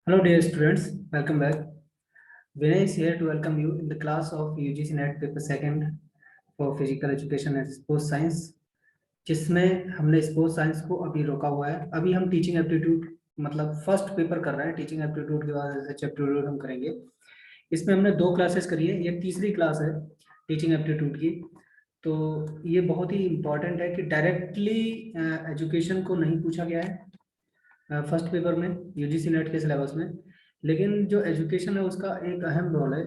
Hello dear students, welcome back. Vinay is here to welcome you in the class of UGC NET paper second for physical education and sports science, जिसमें हमने sports science को अभी रोका हुआ है। अभी हम टीचिंग एप्टीट्यूड मतलब फर्स्ट पेपर कर रहे हैं। टीचिंग एप्टीट्यूड के बाद एप्टीट्यूड हम करेंगे। इसमें हमने 2 क्लासेस करी है, ये तीसरी क्लास है टीचिंग एप्टीट्यूड की। तो ये बहुत ही इम्पॉर्टेंट है कि डायरेक्टली एजुकेशन को नहीं पूछा गया है फर्स्ट पेपर में यूजीसी नेट के सिलेबस में, लेकिन जो एजुकेशन है उसका एक अहम रोल है,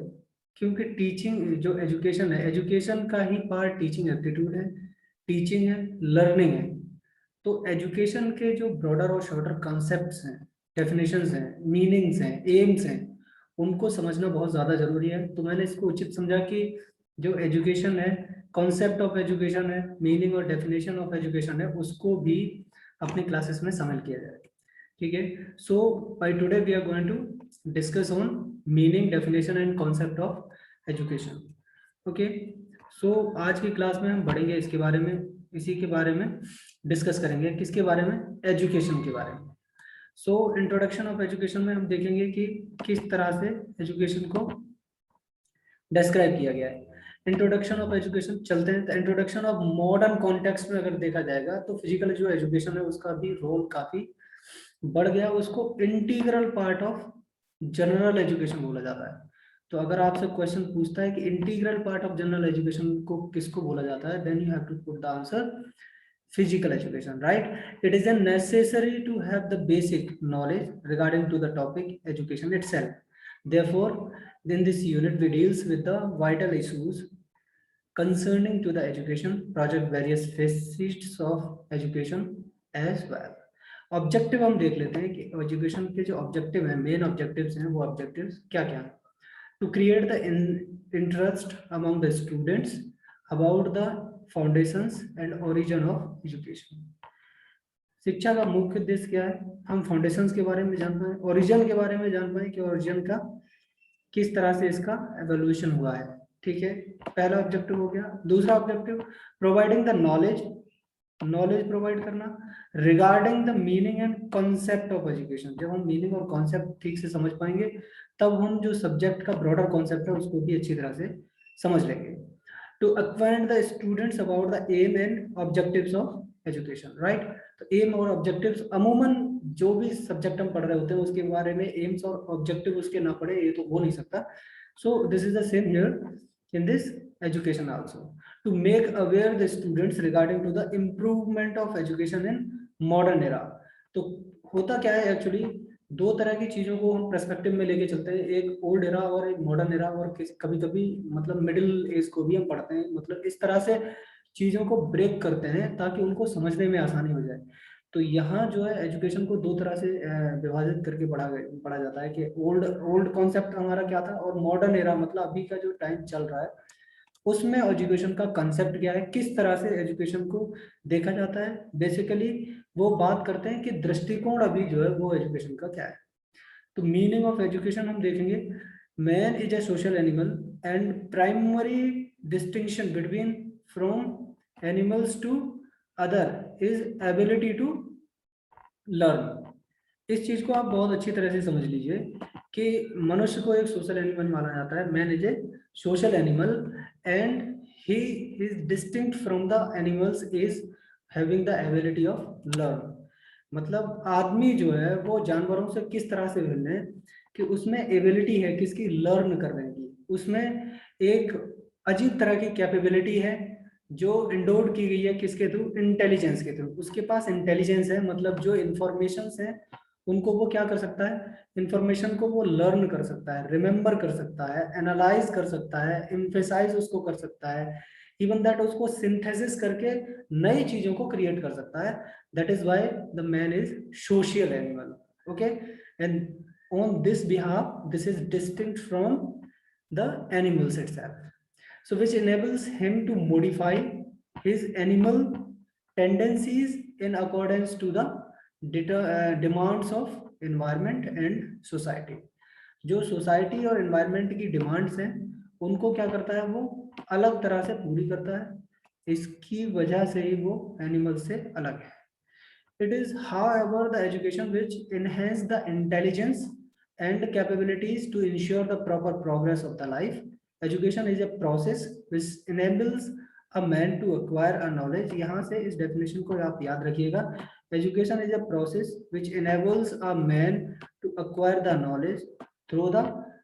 क्योंकि टीचिंग जो एजुकेशन है, एजुकेशन का ही पार्ट टीचिंग एप्टीट्यूड है, टीचिंग है, लर्निंग है। तो एजुकेशन के जो ब्रॉडर और शॉर्टर कॉन्सेप्ट्स हैं, डेफिनेशंस हैं, मीनिंग्स हैं, एम्स हैं, उनको समझना बहुत ज़्यादा जरूरी है। तो मैंने इसको उचित समझा कि जो एजुकेशन है, कॉन्सेप्ट ऑफ एजुकेशन है, मीनिंग और डेफिनेशन ऑफ एजुकेशन है, उसको भी अपनी क्लासेस में शामिल किया जाए। ठीक है। So by today we are going to discuss on meaning, definition and concept of education. Okay. So आज की क्लास में हम बढ़ेंगे इसके बारे में, इसी के बारे में डिस्कस करेंगे। किसके बारे में? एजुकेशन के बारे में। सो इंट्रोडक्शन ऑफ एजुकेशन में हम देखेंगे कि किस तरह से एजुकेशन को डिस्क्राइब किया गया है। इंट्रोडक्शन ऑफ एजुकेशन चलते हैं। तो इंट्रोडक्शन ऑफ मॉडर्न कॉन्टेक्स्ट में अगर देखा जाएगा तो फिजिकल जो एजुकेशन है उसका भी रोल काफी बढ़ गया। उसको integral part of general education बोला जाता है। तो अगर आपसे क्वेश्चन पूछता है कि integral part of general education को किसको बोला जाता है, then you have to put the answer physical education, right? It is a necessary to have the basic knowledge regarding to the topic education itself. Therefore, in this unit we deals with the vital issues concerning to the education project, various facets of education as well. Objective हम देख लेते हैं कि education के जो objective हैं, main objectives हैं, वो ऑब्जेक्टिव्स क्या क्या हैं। To create the interest among the students about the foundations and origin of education. शिक्षा का मुख्य उद्देश्य क्या है? हम फाउंडेशंस के बारे में जान पाए, ओरिजिन के बारे में जान पाए कि ओरिजिन का किस तरह से इसका एवोल्यूशन हुआ है। ठीक है, पहला ऑब्जेक्टिव हो गया। दूसरा objective, providing the knowledge, knowledge provide करना regarding the meaning and concept of education. जब हम मीनिंग और कॉन्सेप्ट ठीक से समझ पाएंगे तब हम जो सब्जेक्ट का ब्रॉडर कॉन्सेप्ट है उसको भी अच्छी तरह से समझ लेंगे। To acquaint the students about the aim and objectives of education, right? तो एम और ऑब्जेक्टिव्स, अमूमन जो भी सब्जेक्ट हम पढ़ रहे होते हैं उसके बारे में एम्स और ऑब्जेक्टिव उसके ना पढ़े ये तो हो नहीं सकता। So this is the same here in this education also, to make aware the students regarding to the improvement of education in modern era। तो होता क्या है एक्चुअली, दो तरह की चीजों को हम पर्सपेक्टिव में लेके चलते हैं, एक ओल्ड एरा और एक मॉडर्न एरा, और कभी कभी मतलब मिडिल एज को भी हम पढ़ते हैं। मतलब इस तरह से चीजों को ब्रेक करते हैं ताकि उनको समझने में आसानी हो जाए। तो यहाँ जो है एजुकेशन को दो तरह से विभाजित करके पढ़ा जाता है कि ओल्ड ओल्ड कॉन्सेप्ट हमारा क्या था और मॉडर्न एरा मतलब अभी का जो टाइम चल रहा है उसमें एजुकेशन का कंसेप्ट क्या है, किस तरह से एजुकेशन को देखा जाता है। बेसिकली वो बात करते हैं कि दृष्टिकोण अभी जो है वो एजुकेशन का क्या है। तो मीनिंग ऑफ एजुकेशन हम देखेंगे। Man is a social animal and primary distinction between from animals to other is ability to learn. इस चीज को आप बहुत अच्छी तरह से समझ लीजिए कि मनुष्य को एक सोशल एनिमल माना जाता है। Man is a social animal and he is distinct from the animals is having the ability of learn. मतलब आदमी जो है वो जानवरों से किस तरह से भिन्न है कि उसमें एबिलिटी है किसकी, लर्न करने की। उसमें एक अजीब तरह की कैपेबिलिटी है जो इंडोर्ड की गई है किसके थ्रू, इंटेलिजेंस के थ्रू। उसके पास इंटेलिजेंस है, मतलब जो इंफॉर्मेशंस है उनको वो क्या कर सकता है, इंफॉर्मेशन को वो लर्न कर सकता है, रिमेम्बर कर सकता है, एनालाइज कर सकता है, एम्फेसाइज उसको कर सकता है, इवन दैट उसको सिंथेसिस करके नई चीजों को क्रिएट कर सकता है। That is why the man is social animal. Okay, and on this behalf this is distinct from the animals itself, so which enables him to modify his animal tendencies in accordance to the demands of environment and society। जो society और environment की demands हैं उनको क्या करता है, वो अलग तरह से पूरी करता है। इसकी वजह से ही वो एनिमल से अलग है। It is however the education which enhance the intelligence and capabilities to ensure the proper progress of the life. Education is a process which enables a man to acquire a knowledge. यहाँ से इस definition को आप याद रखिएगा. Education is a process which enables a man to acquire the knowledge through the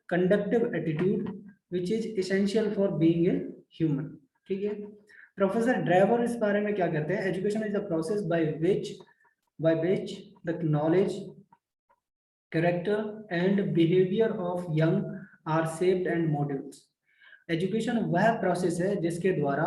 conductive attitude which is essential for being a human. ठीक है. Professor driver इस बारे में क्या कहते हैं? Education is a process by which the knowledge, character and behavior of young are shaped and modeled. Education वह process है जिसके द्वारा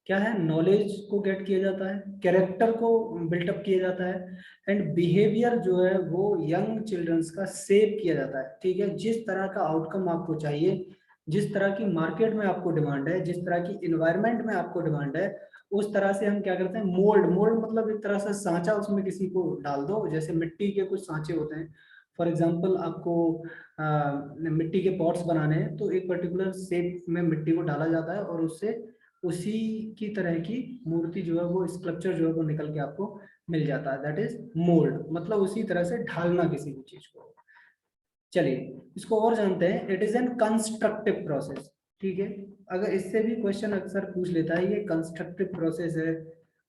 क्या है, नॉलेज को गेट किया जाता है, कैरेक्टर को बिल्टअप किया जाता है एंड बिहेवियर जो है वो यंग चिल्ड्रंस का सेव किया जाता है. ठीक है. जिस तरह का आउटकम आपको चाहिए, जिस तरह की मार्केट में आपको डिमांड है, जिस तरह की इन्वायरमेंट में आपको डिमांड है, उस तरह से हम क्या करते हैं, मोल्ड मतलब एक तरह से सांचा उसमें किसी को डाल दो. जैसे मिट्टी के कुछ सांचे होते हैं, फॉर एग्जाम्पल आपको मिट्टी के पॉट्स बनाने हैं तो एक पर्टिकुलर शेप में मिट्टी को डाला जाता है और उससे उसी की तरह की मूर्ति जो है वो स्कल्पचर जो है वो निकल के आपको मिल जाता है. दैट इज मोल्ड, मतलब उसी तरह से ढालना किसी भी चीज को. चलिए इसको और जानते हैं. It is an constructive process. ठीक है. अगर इससे भी क्वेश्चन अक्सर पूछ लेता है, ये कंस्ट्रक्टिव प्रोसेस है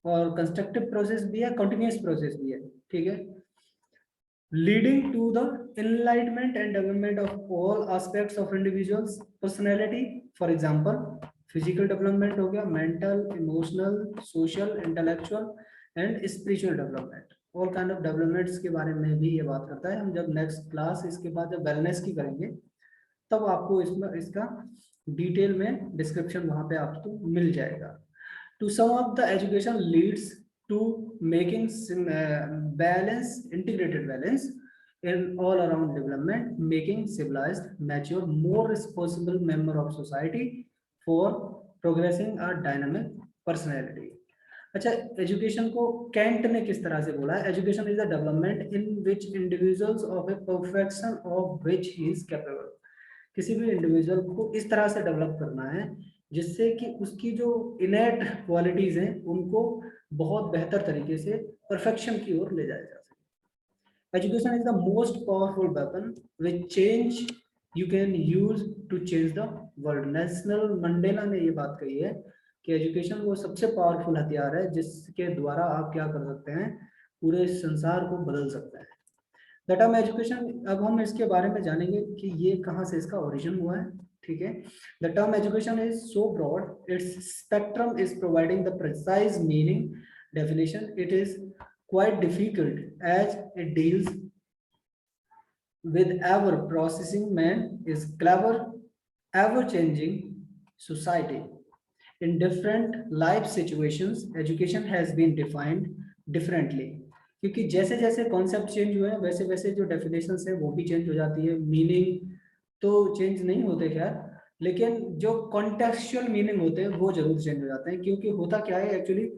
और कंस्ट्रक्टिव प्रोसेस भी है, कंटिन्यूअस प्रोसेस भी है. ठीक है. leading to the enlightenment and development of all aspects of individual's personality. For example, physical development हो गया, mental, emotional, social, intellectual and spiritual development. all kind of developments के बारे में भी ये बात करता है. हम जब नेक्स्ट क्लास इसके बाद जब वेलनेस की करेंगे तब आपको इसमें इसका डिटेल में डिस्क्रिप्शन वहां पे आपको मिल जाएगा. To sum up, the education leads to making integrated balance in all around development, making civilized, mature, more responsible member of society for progressing a dynamic personality. अच्छा, एजुकेशन को कैंट ने किस तरह से बोला है? Education is the development in which individuals of A perfection of which he is capable. किसी भी इंडिविजुअल को इस तरह से डेवलप करना है जिससे कि उसकी जो इनेट क्वालिटीज हैं उनको बहुत बेहतर तरीके से परफेक्शन की ओर ले जाया जा सके. Education is the most powerful weapon which change you can use to change the world. Nelson Mandela ने ये बात कही है कि एजुकेशन वो सबसे पावरफुल हथियार है जिसके द्वारा आप क्या कर सकते हैं, पूरे संसार को बदल सकते हैं. द टर्म एजुकेशन, अब हम इसके बारे में जानेंगे कि ये कहाँ से इसका ओरिजिन हुआ है. ठीक है. The term education is so broad, its spectrum is providing the precise meaning definition. It is quite difficult as it deals with ever processing man is clever, ever changing society. In different life situations, education has been defined differently. क्योंकि जैसे जैसे concept change हुए हैं वैसे वैसे जो definitions है वो भी चेंज हो जाती है. मीनिंग तो चेंज नहीं होते खैर, लेकिन जो कॉन्टेक्सचुअल मीनिंग होते हैं वो जरूर चेंज हो जाते हैं. क्योंकि होता क्या है एक्चुअली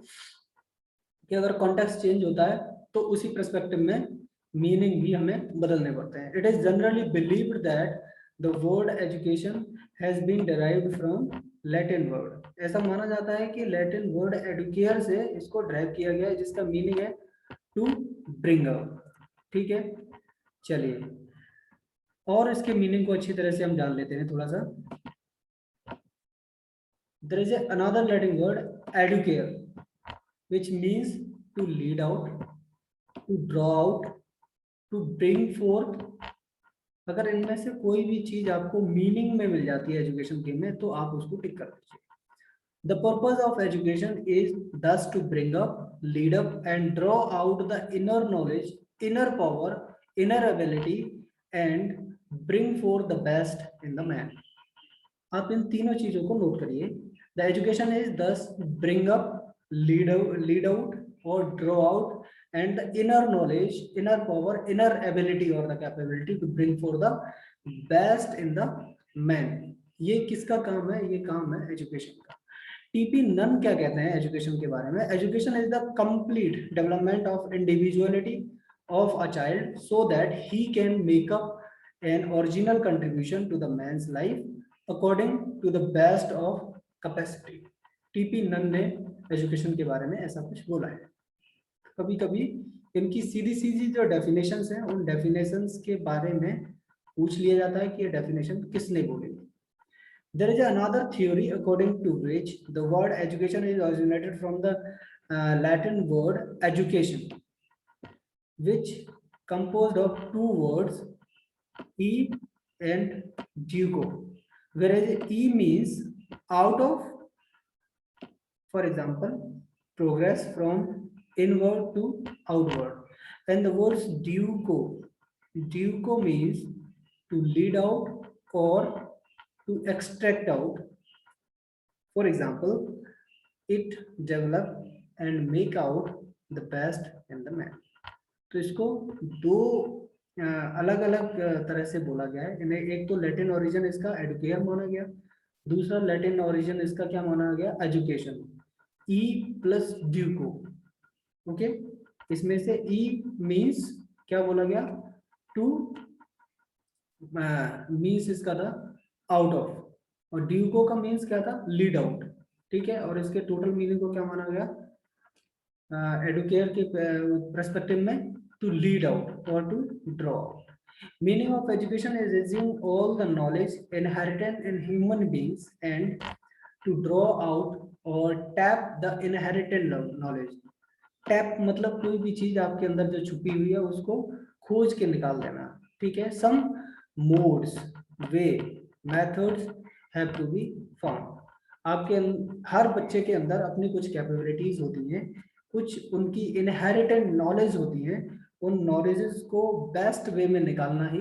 कि अगर कॉन्टेक्स्ट चेंज होता है तो उसी पर्सपेक्टिव में मीनिंग भी हमें बदलने पड़ते हैं. It is generally believed that the word education has been derived from Latin word. ऐसा माना जाता है कि लैटिन वर्ड एडुकेयर से इसको ड्राइव किया गया है जिसका मीनिंग है टू ब्रिंग अप. ठीक है. चलिए और इसके मीनिंग को अच्छी तरह से हम जान लेते हैं थोड़ा सा. There is another Latin word educare which means to lead out, to draw out, to bring forth. अगर इनमें से कोई भी चीज आपको मीनिंग में मिल जाती है एजुकेशन के में तो आप उसको टिक कर दीजिए. The purpose of education is thus to bring up, lead up and draw out the inner knowledge, inner power, inner ability and bring forth the best in the man. आप इन तीनों चीजों को नोट करिए. The education is thus bring up, lead out or draw out and the inner knowledge, inner power, inner ability or the capability to bring forth the best in the man. ये किसका काम है? ये काम है education का. TP none क्या कहते हैं एजुकेशन के बारे में? Education is the complete development of individuality of a child so that he can make up an original contribution to the man's life according to the best of capacity. TP Nunn ने education के बारे में ऐसा कुछ बोला है. कभी कभी इनकी सीधी सीधी जो डेफिनेशंस हैं उन डेफिनेशंस के बारे में पूछ लिया जाता है कि ये डेफिनेशन किसने बोली। There is another theory according to which the word education is originated from the Latin word education, which composed of two words, e and duco, whereas e means out of, for example, progress from inward to outward, and the words duco means to lead out or to extract out. For example, it develop and make out the best in the man. तो इसको दो अलग अलग तरह से बोला गया है इन्हें। एक तो लैटिन ओरिजिन इसका एडुकेयर माना गया, दूसरा लैटिन ओरिजिन इसका क्या माना गया, एजुकेशन, ई प्लस ड्यूको। ओके, इसमें से ई मीन्स क्या बोला गया, टू मीन्स इसका था आउट ऑफ, और ड्यूको का मीन्स क्या था, लीड आउट। ठीक है, और इसके टोटल मीनिंग को क्या माना गया, एडुकेयर के पर्सपेक्टिव में, टू लीड आउट और to draw out. Meaning of education is assume all the knowledge inherent in human beings and to draw out or tap the inherited knowledge. Tap मतलब कोई भी चीज आपके अंदर जो छुपी हुई है उसको खोज के निकाल देना। ठीक है, some modes, way, methods have to be found. आपके हर बच्चे के अंदर अपनी कुछ कैपेबिलिटीज होती हैं, कुछ उनकी इनहेरिटेड नॉलेज होती है, उन नॉलेजेस को बेस्ट वे में निकालना ही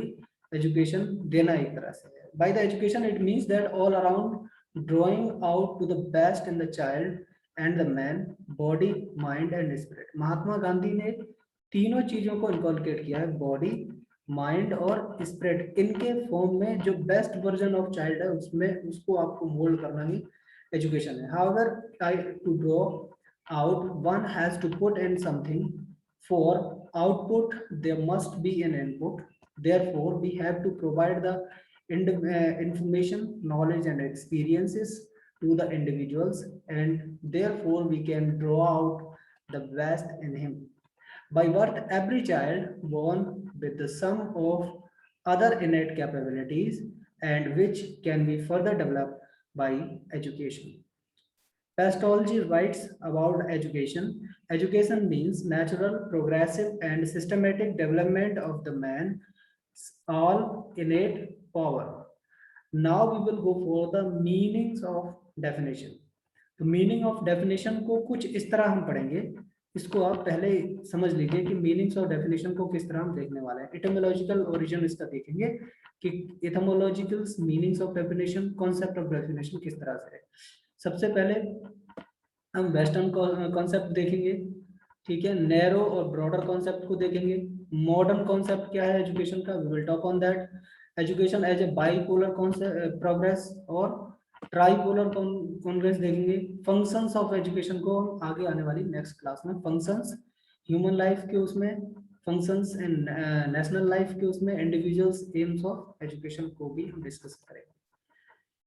एजुकेशन देना एक तरह से है। By the education it means that all around drawing out to the best in the child and the man, body, mind and spirit. Mahatma Gandhi ने तीनों चीजों को इनकलकेट किया है, बॉडी, माइंड और स्पिरिट। इनके फॉर्म में जो बेस्ट वर्जन ऑफ चाइल्ड है उसमें उसको आपको मोल्ड करना ही एजुकेशन है। However to draw out, one has to put in something. For output there must be an input, therefore we have to provide the information, knowledge and experiences to the individuals, and therefore we can draw out the best in him. By birth every child born with the sum of other innate capabilities and which can be further developed by education. Pastology writes about education. Education means natural, progressive, and systematic development of the man's all innate power. Now we will go for the meanings of definition. तो meaning of definition को कुछ इस तरह हम पढ़ेंगे, इसको आप पहले समझ लीजिए कि मीनिंग्स ऑफ डेफिनेशन को किस तरह हम देखने वाले हैं। इटमोलॉजिकल ओरिजिन इसका देखेंगे कि etymological meanings of definition, concept of definition किस तरह से है। सबसे पहले हम वेस्टर्न कॉन्सेप्ट देखेंगे, ठीक है, नैरो और ब्रॉडर कॉन्सेप्ट को देखेंगे। मॉडर्न कॉन्सेप्ट क्या है एजुकेशन का, we will talk on that. Education as a bipolar progress और ट्राइपोलर कॉन्ग्रेस देखेंगे। फंक्शंस ऑफ एजुकेशन को हम आगे आने वाली नेक्स्ट क्लास में, फंक्शंस ह्यूमन लाइफ के उसमें, फंक्शंस एंड नेशनल लाइफ के उसमें, इंडिविजुअल्स एम्स ऑफ एजुकेशन को भी हम डिस्कस करेंगे।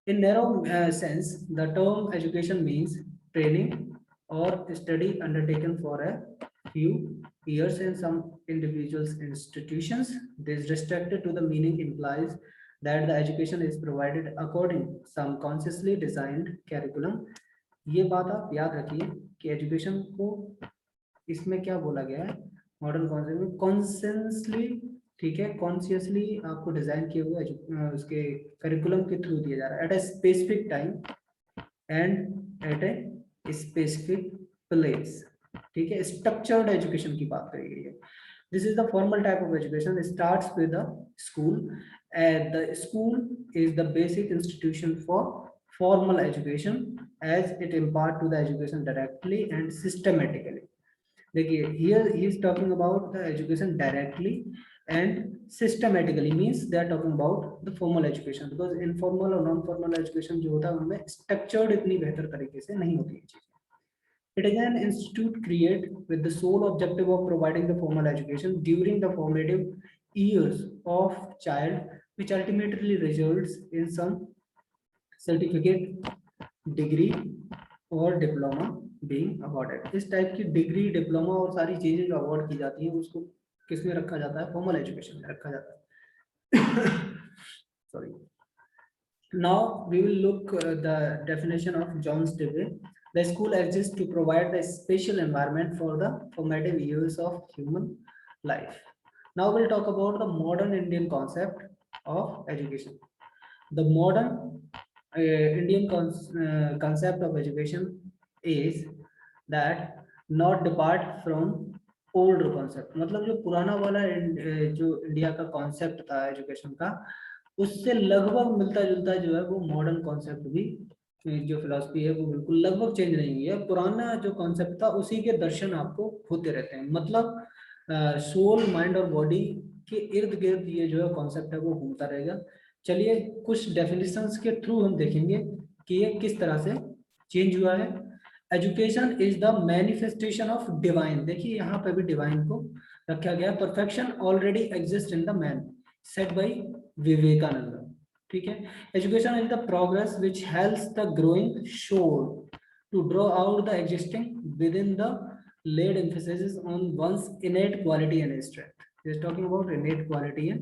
In narrow sense, the term education means training or study undertaken for a few years in some individuals' institutions. This restricted to the meaning implies that the education is provided according some consciously designed curriculum. ये बात आप याद रखिए कि education को इसमें क्या बोला गया है, मॉडर्न कॉन्सेप्ट में कॉन्शियसली, ठीक है, कॉन्शियसली आपको डिजाइन किए हुए उसके करिकुलम के थ्रू दिया जा रहा है at a specific time and at a specific place. ठीक है, स्ट्रक्चर्ड एजुकेशन की बात करी गई है। This is the formal type of education, starts with the school, and the school is the basic institution for formal education as it impart to the education directly and systematically. देखिए, here he is talking about the education directly and systematically, means they are talking about the formal education, because informal और non formal education जो होता है उनमें structured इतनी बेहतर तरीके से नहीं होती है चीजें। It is an institute created with the sole objective of providing the formal education during the formative years of child, which ultimately results in some certificate, degree और डिप्लोमा बीइंग अवॉर्डेड। इस टाइप की degree, diploma और सारी चीजें जो award की जाती हैं उसको किसमें रखा जाता है, फॉर्मल एजुकेशन में रखा जाता है। Sorry. Now we will look the definition of Jones Dewey. The school exists to provide the special environment for the formative years of human life. Now we'll talk about the modern Indian concept of education. The modern concept of education is that not depart from old concept. मतलब जो पुराना वाला जो India का concept था education का, उससे लगभग मिलता जुलता जो है वो मॉडर्न कॉन्सेप्ट भी जो फिलॉसफी है वो बिल्कुल लगभग चेंज नहीं हुई है। पुराना जो कॉन्सेप्ट था उसी के दर्शन आपको होते रहते हैं। मतलब सोल, माइंड और बॉडी के इर्द गिर्द ये जो है कॉन्सेप्ट है वो घूमता रहेगा। चलिए कुछ डेफिनेशंस के थ्रू हम देखेंगे कि ये किस तरह से चेंज हुआ है। Education is the manifestation of divine. देखिए यहाँ पे भी डिवाइन को रखा गया। Perfection already exist in the man, said by Vivekananda. ठीक है। Education is the progress which helps the growing soul to draw out the existing within the laid emphasis on one's innate quality and strength. He is talking about innate quality and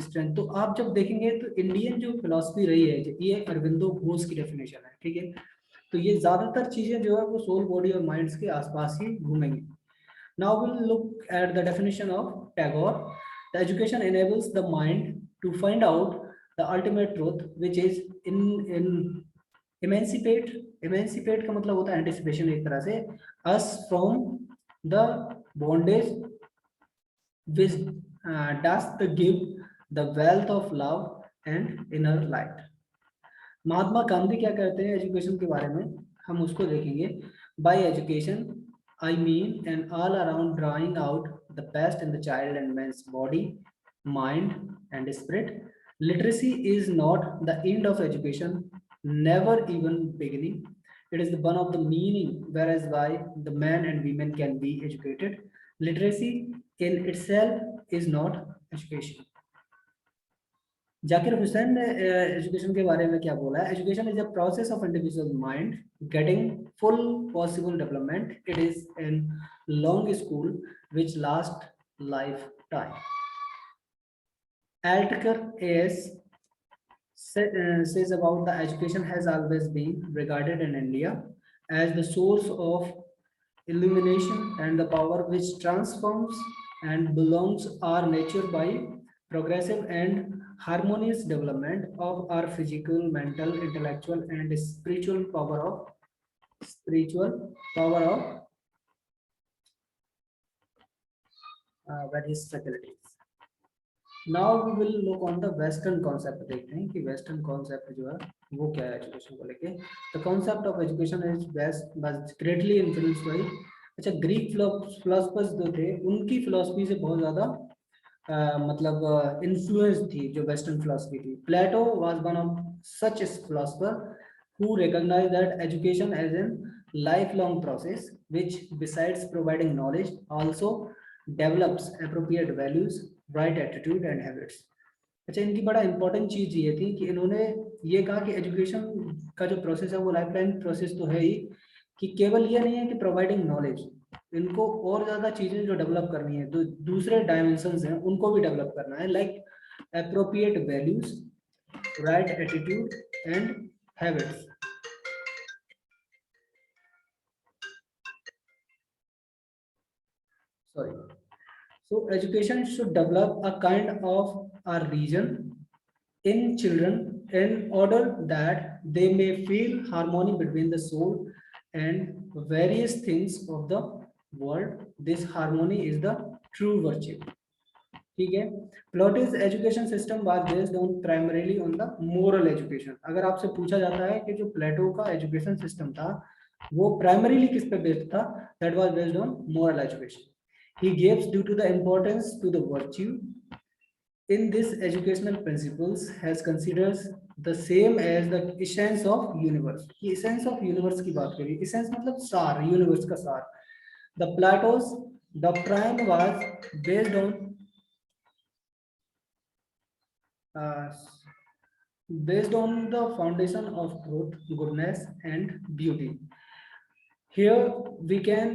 strength. तो आप जब देखेंगे तो Indian जो philosophy रही है ये अरविंदो घोष की डेफिनेशन है। ठीक है। तो ये ज्यादातर चीजें जो है वो सोल, बॉडी और माइंड्स के आसपास ही घूमेंगी। Now we'll look at the definition of Tagore. The education enables the mind to find out the ultimate truth, which is in emancipate. Emancipate का मतलब होता है anticipation एक तरह से, us from the bondage which does the give the wealth of love and inner light. Mahatma Gandhi क्या कहते हैं एजुकेशन के बारे में, हम उसको देखेंगे। Bye education I mean an all around drawing out the best in the child and man's body, mind and spirit. Literacy is not the end of education, never even beginning. It is the one of the meaning, whereas why the man and women can be educated. Literacy in itself is not education. Zakir Hussain ने education के बारे में क्या बोला है? Education is a process of individual mind getting full possible development. It is an long school which last life time. Altaker AS says about the education has always been regarded in India as the source of illumination and the power which transforms and belongs our nature by progressive and harmonious development of our physical, mental, intellectual and spiritual power of various faculties. Now we will look on the western concept. देखते हैं कि western concept जो है वो क्या है education को लेके. The concept of education is best was greatly influenced by, अच्छा, ग्रीक philosophers जो थे उनकी philosophy से बहुत ज्यादा मतलब इन्फ्लुएंस थी जो वेस्टर्न फिलोसफी थी. Plato was one of such philosopher who recognized that education as a lifelong process which besides providing knowledge also develops appropriate values, right attitude and habits. अच्छा, इनकी बड़ा इंपॉर्टेंट चीज ये थी कि इन्होंने ये कहा कि एजुकेशन का जो प्रोसेस है वो लाइफलाइन प्रोसेस तो है ही, कि केवल ये नहीं है कि प्रोवाइडिंग नॉलेज, इनको और ज्यादा चीजें जो डेवलप करनी है, तो दूसरे डायमेंशंस हैं उनको भी डेवलप करना है, like appropriate values, right attitude and habits. Sorry. So education should develop a kind of a region in children in order that they may feel harmony between the soul and various things of the world. This harmony is the true virtue. ठीक है. Plato's education system was based on primarily on the moral education. अगर आपसे पूछा जाता है कि जो प्लेटो का एजुकेशन सिस्टम था वो प्राइमरीली किस पे बेस्ड था, that was based on moral education. He gives due to the importance to the virtue in this educational principles has considers the same as the essence of universe. ये essence of universe की बात करिए. essence मतलब सार, universe का सार. The Plato's doctrine was based on the foundation of truth, goodness and beauty. Here we can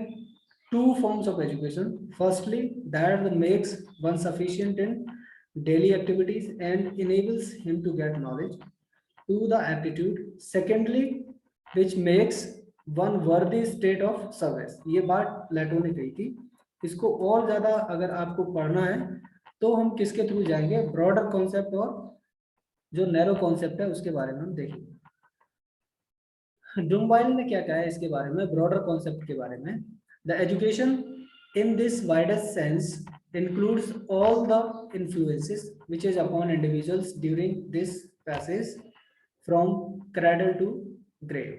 two forms of education. Firstly, that makes one sufficient in daily activities and enables him to get knowledge to the aptitude. Secondly, which makes one worthy state of service. ये बात प्लेटो ने कही थी। इसको और ज्यादा अगर आपको पढ़ना है तो हम किसके थ्रू जाएंगे, ब्रॉडर कॉन्सेप्ट और जो नैरो कॉन्सेप्ट है उसके बारे में हम देखेंगे। डुम्बाइल ने क्या कहा है इसके बारे में, ब्रॉडर कॉन्सेप्ट के बारे में। The education in this widest sense includes all the influences which is upon individuals during this passage from cradle to grave।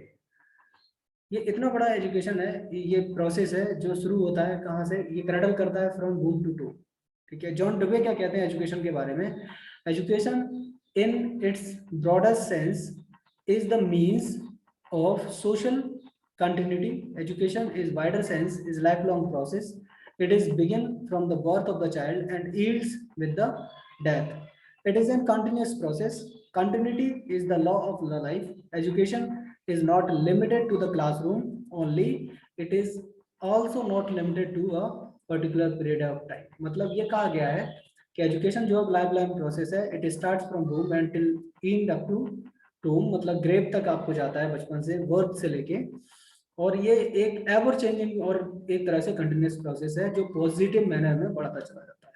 ये इतना बड़ा एजुकेशन है, ये प्रोसेस है जो शुरू होता है कहाँ से, ये क्रैडल करता है फ्रॉम वूम टू टू। ठीक है, जॉन डुबे क्या कहते हैं एजुकेशन के बारे में, education in its broadest sense is the means of social continuity. Education is wider sense is lifelong process. It is begin from the birth of the child and ends with the death. It is a continuous process. Continuity is the law of the life. Education is not limited to the classroom only. It is also not limited to a particular period of time. मतलब ये कहा गया है कि education जो life life process है, it starts from home and till end up to tomb, मतलब grave तक आपको जाता है बचपन से, बर्थ से लेके। और ये एक एवर चेंजिंग और एक तरह से कंटिन्यूस प्रोसेस है जो पॉजिटिव मैनर में बढ़ता चला जाता है।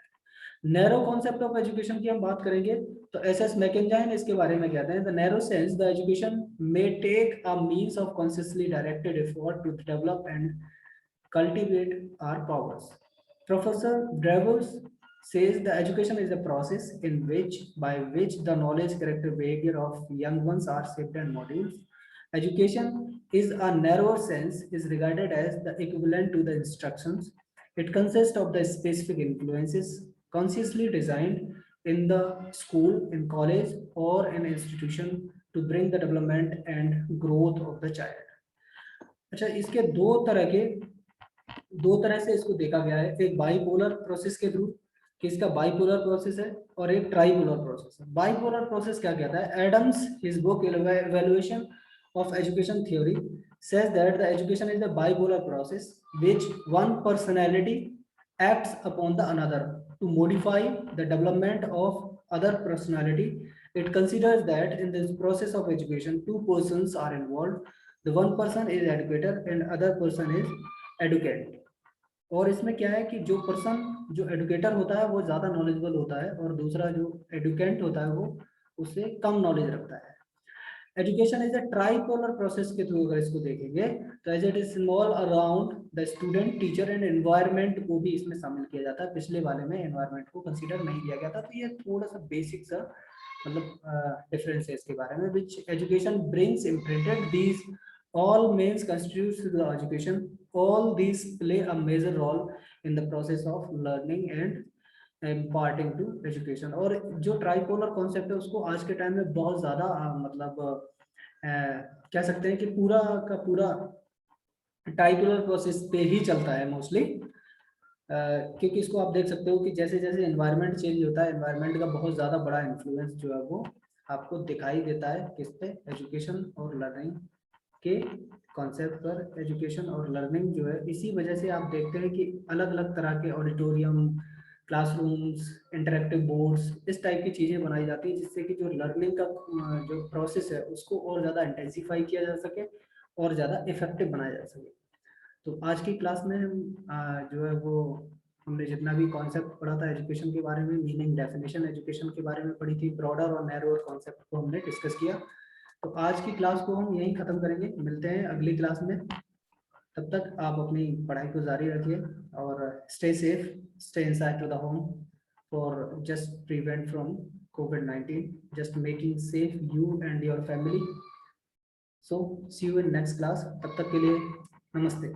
नैरो कॉन्सेप्ट ऑफ एजुकेशन की हम बात करेंगे तो एसएस मैकेंजाइन इसके बारे में कहते हैं, the narrow sense the education may take a means of consciously directed effort to develop and cultivate our powers. Professor Drever's says the education is a process in which by which the knowledge, character, behavior of young ones are shaped and modeled. Education is a narrower sense is regarded as the equivalent to the instructions. It consists of the specific influences consciously designed in the school, in college or an institution to bring the development and growth of the child. अच्छा, इसके दो तरह से इसको देखा गया है, एक बाइपोलर प्रोसेस के थ्रू कि इसका बाइपोलर प्रोसेस है और एक ट्राइपोलर प्रोसेस है। बाइपोलर प्रोसेस क्या कहता है, Adams his book evaluation of education theory says that the education is a bipolar process which one personality acts upon the another to modify the development of other personality. It considers that in this process of education two persons are involved. The one person is educator and other person is educand. और इसमें क्या है कि जो person जो educator होता है वो ज़्यादा नॉलेजेबल होता है और दूसरा जो एडुकेंट होता है वो उससे कम नॉलेज रखता है। Education is a tripolar process के थ्रू अगर इसको देखेंगे तो as it is involve around the student, teacher and environment को भी इसमें शामिल किया जाता है। पिछले वाले में एनवायरनमेंट को कंसीडर नहीं किया गया था, तो ये थोड़ा सा बेसिक सा मतलब डिफरेंस है इसके बारे में। Which education brings imprinted these all means constitutes the education. All these play a major role in the process of learning and imparting to education। और जो ट्राइपोलर कॉन्सेप्ट है उसको आज के टाइम में बहुत ज़्यादा मतलब कह सकते हैं कि पूरा का पूरा ट्राइपोलर प्रोसेस पे ही चलता है मोस्टली, क्योंकि इसको आप देख सकते हो कि जैसे जैसे एनवायरनमेंट चेंज होता है, एनवायरनमेंट का बहुत ज़्यादा बड़ा इन्फ्लुएंस जो है वो आपको दिखाई देता है किस पे, एजुकेशन और लर्निंग के कॉन्सेप्ट पर। एजुकेशन और लर्निंग जो है इसी वजह से आप देखते हैं कि अलग अलग तरह के ऑडिटोरियम, क्लासरूम्स, इंटरेक्टिव बोर्ड्स, इस टाइप की चीज़ें बनाई जाती हैं जिससे कि जो लर्निंग का जो प्रोसेस है उसको और ज़्यादा इंटेंसिफाई किया जा सके और ज़्यादा इफेक्टिव बनाया जा सके। तो आज की क्लास में हम जो है वो हमने जितना भी कॉन्सेप्ट पढ़ा था एजुकेशन के बारे में, मीनिंग, डेफिनेशन एजुकेशन के बारे में पढ़ी थी, ब्रॉडर और नैरोअर कॉन्सेप्ट को हमने डिस्कस किया। तो आज की क्लास को हम यहीं ख़त्म करेंगे, मिलते हैं अगली क्लास में। तब तक आप अपनी पढ़ाई को जारी रखिए और stay safe, stay inside to the home for just prevent from COVID-19, just making safe you and your family. So see you in next class, तब तक के लिए नमस्ते।